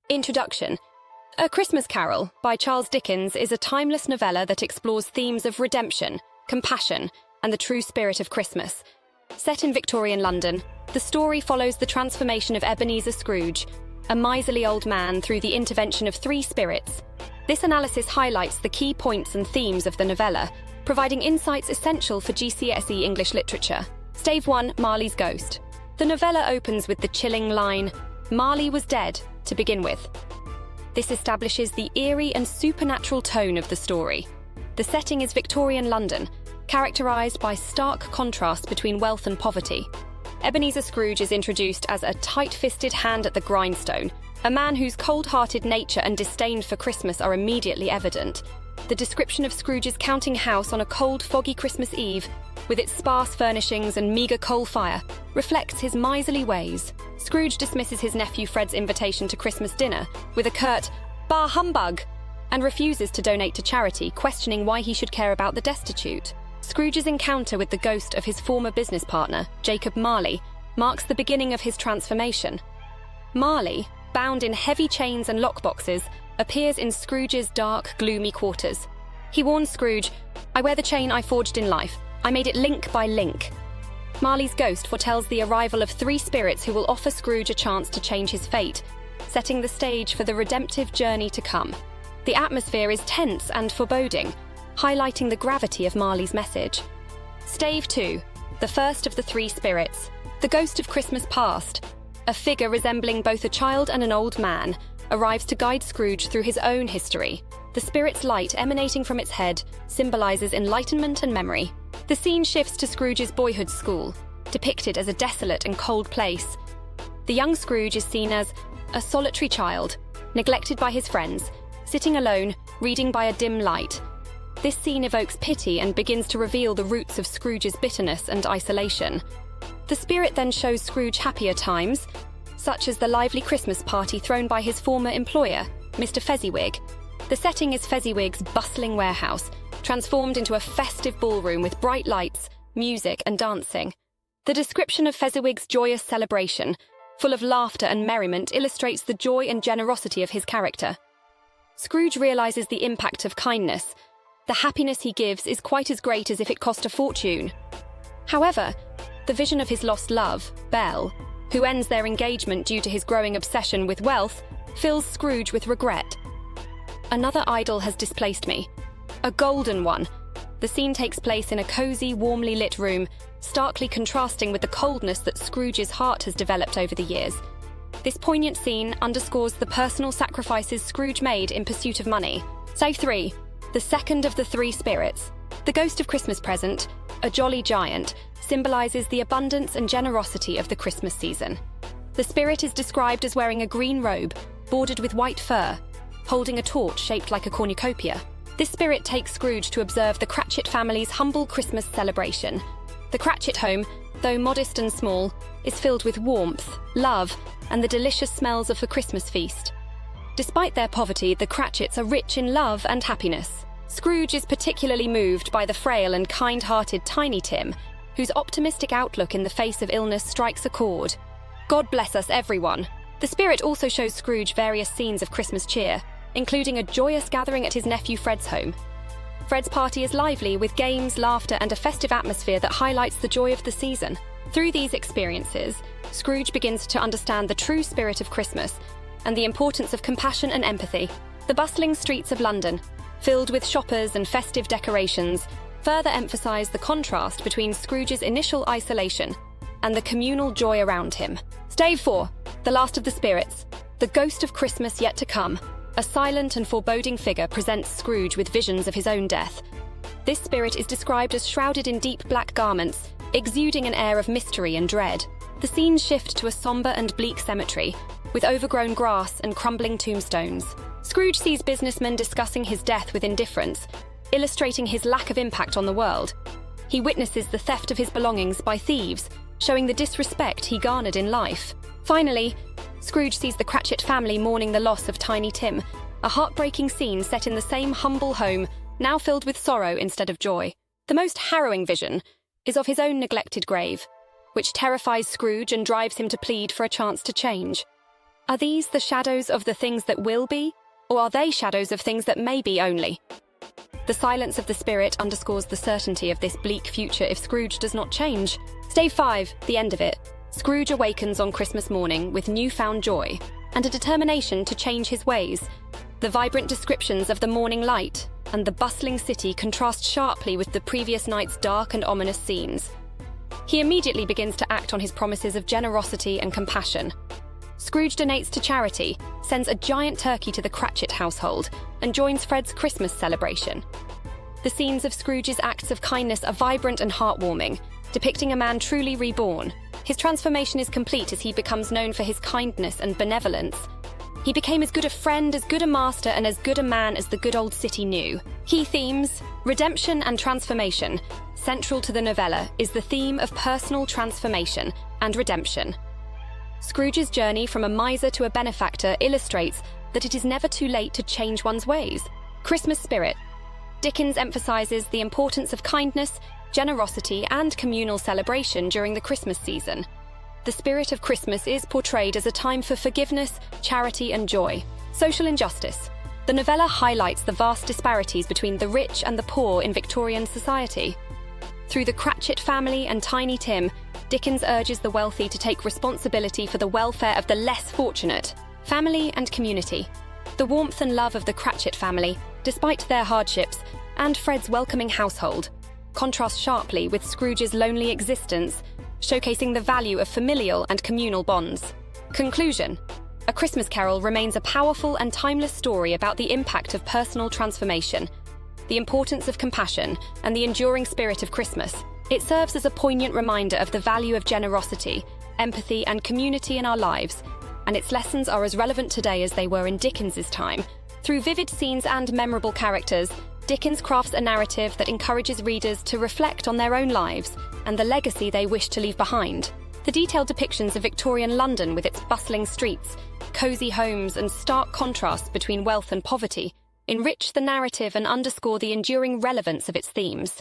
Introduction. A Christmas Carol by Charles Dickens is a timeless novella that explores themes of redemption, compassion, and the true spirit of Christmas. Set in Victorian London, the story follows the transformation of Ebenezer Scrooge, a miserly old man, through the intervention of three spirits. This analysis highlights the key points and themes of the novella, providing insights essential for GCSE English literature. Stave 1, Marley's Ghost. The novella opens with the chilling line, "Marley was dead," to begin with. This establishes the eerie and supernatural tone of the story. The setting is Victorian London, characterized by stark contrast between wealth and poverty. Ebenezer Scrooge is introduced as a tight-fisted hand at the grindstone, a man whose cold-hearted nature and disdain for Christmas are immediately evident. The description of Scrooge's counting house on a cold, foggy Christmas Eve, with its sparse furnishings and meagre coal fire, reflects his miserly ways. Scrooge dismisses his nephew Fred's invitation to Christmas dinner with a curt, "Bah humbug!" and refuses to donate to charity, questioning why he should care about the destitute. Scrooge's encounter with the ghost of his former business partner, Jacob Marley, marks the beginning of his transformation. Marley, bound in heavy chains and lockboxes, appears in Scrooge's dark, gloomy quarters. He warns Scrooge, "I wear the chain I forged in life. I made it link by link." Marley's ghost foretells the arrival of three spirits who will offer Scrooge a chance to change his fate, setting the stage for the redemptive journey to come. The atmosphere is tense and foreboding, highlighting the gravity of Marley's message. Stave 2, the first of the three spirits. The ghost of Christmas past, a figure resembling both a child and an old man, arrives to guide Scrooge through his own history. The spirit's light emanating from its head symbolizes enlightenment and memory. The scene shifts to Scrooge's boyhood school, depicted as a desolate and cold place. The young Scrooge is seen as a solitary child, neglected by his friends, sitting alone, reading by a dim light. This scene evokes pity and begins to reveal the roots of Scrooge's bitterness and isolation. The spirit then shows Scrooge happier times, such as the lively Christmas party thrown by his former employer, Mr. Fezziwig. The setting is Fezziwig's bustling warehouse, transformed into a festive ballroom with bright lights, music, and dancing. The description of Fezziwig's joyous celebration, full of laughter and merriment, illustrates the joy and generosity of his character. Scrooge realizes the impact of kindness. The happiness he gives is quite as great as if it cost a fortune. However, the vision of his lost love, Belle, who ends their engagement due to his growing obsession with wealth, fills Scrooge with regret. "Another idol has displaced me. A golden one." The scene takes place in a cozy, warmly lit room, starkly contrasting with the coldness that Scrooge's heart has developed over the years. This poignant scene underscores the personal sacrifices Scrooge made in pursuit of money. Stave 3, the second of the three spirits. The ghost of Christmas present, a jolly giant, symbolizes the abundance and generosity of the Christmas season. The spirit is described as wearing a green robe, bordered with white fur, holding a torch shaped like a cornucopia. This spirit takes Scrooge to observe the Cratchit family's humble Christmas celebration. The Cratchit home, though modest and small, is filled with warmth, love, and the delicious smells of the Christmas feast. Despite their poverty, the Cratchits are rich in love and happiness. Scrooge is particularly moved by the frail and kind-hearted Tiny Tim, whose optimistic outlook in the face of illness strikes a chord. God bless us, everyone. The spirit also shows Scrooge various scenes of Christmas cheer, including a joyous gathering at his nephew Fred's home. Fred's party is lively, with games, laughter, and a festive atmosphere that highlights the joy of the season. Through these experiences, Scrooge begins to understand the true spirit of Christmas and the importance of compassion and empathy. The bustling streets of London, filled with shoppers and festive decorations, further emphasize the contrast between Scrooge's initial isolation and the communal joy around him. Stave 4, the last of the spirits. The ghost of Christmas yet to come. A silent and foreboding figure presents Scrooge with visions of his own death. This spirit is described as shrouded in deep black garments, exuding an air of mystery and dread. The scenes shift to a somber and bleak cemetery, with overgrown grass and crumbling tombstones. Scrooge sees businessmen discussing his death with indifference, illustrating his lack of impact on the world. He witnesses the theft of his belongings by thieves, showing the disrespect he garnered in life. Finally, Scrooge sees the Cratchit family mourning the loss of Tiny Tim, a heartbreaking scene set in the same humble home, now filled with sorrow instead of joy. The most harrowing vision is of his own neglected grave, which terrifies Scrooge and drives him to plead for a chance to change. Are these the shadows of the things that will be, or are they shadows of things that may be only? The silence of the spirit underscores the certainty of this bleak future if Scrooge does not change. Day 5, the end of it. Scrooge awakens on Christmas morning with newfound joy and a determination to change his ways. The vibrant descriptions of the morning light and the bustling city contrast sharply with the previous night's dark and ominous scenes. He immediately begins to act on his promises of generosity and compassion. Scrooge donates to charity, sends a giant turkey to the Cratchit household, and joins Fred's Christmas celebration. The scenes of Scrooge's acts of kindness are vibrant and heartwarming, depicting a man truly reborn. His transformation is complete as he becomes known for his kindness and benevolence. He became as good a friend, as good a master, and as good a man as the good old city knew. Key themes: redemption and transformation. Central to the novella is the theme of personal transformation and redemption. Scrooge's journey from a miser to a benefactor illustrates that it is never too late to change one's ways. Christmas spirit. Dickens emphasizes the importance of kindness, generosity, and communal celebration during the Christmas season. The spirit of Christmas is portrayed as a time for forgiveness, charity, and joy. Social injustice. The novella highlights the vast disparities between the rich and the poor in Victorian society. Through the Cratchit family and Tiny Tim, Dickens urges the wealthy to take responsibility for the welfare of the less fortunate. Family and community. The warmth and love of the Cratchit family, despite their hardships, and Fred's welcoming household, contrast sharply with Scrooge's lonely existence, showcasing the value of familial and communal bonds. Conclusion. A Christmas Carol remains a powerful and timeless story about the impact of personal transformation, the importance of compassion, and the enduring spirit of Christmas. It serves as a poignant reminder of the value of generosity, empathy, and community in our lives, and its lessons are as relevant today as they were in Dickens's time. Through vivid scenes and memorable characters, Dickens crafts a narrative that encourages readers to reflect on their own lives and the legacy they wish to leave behind. The detailed depictions of Victorian London with its bustling streets, cosy homes, and stark contrasts between wealth and poverty enrich the narrative and underscore the enduring relevance of its themes.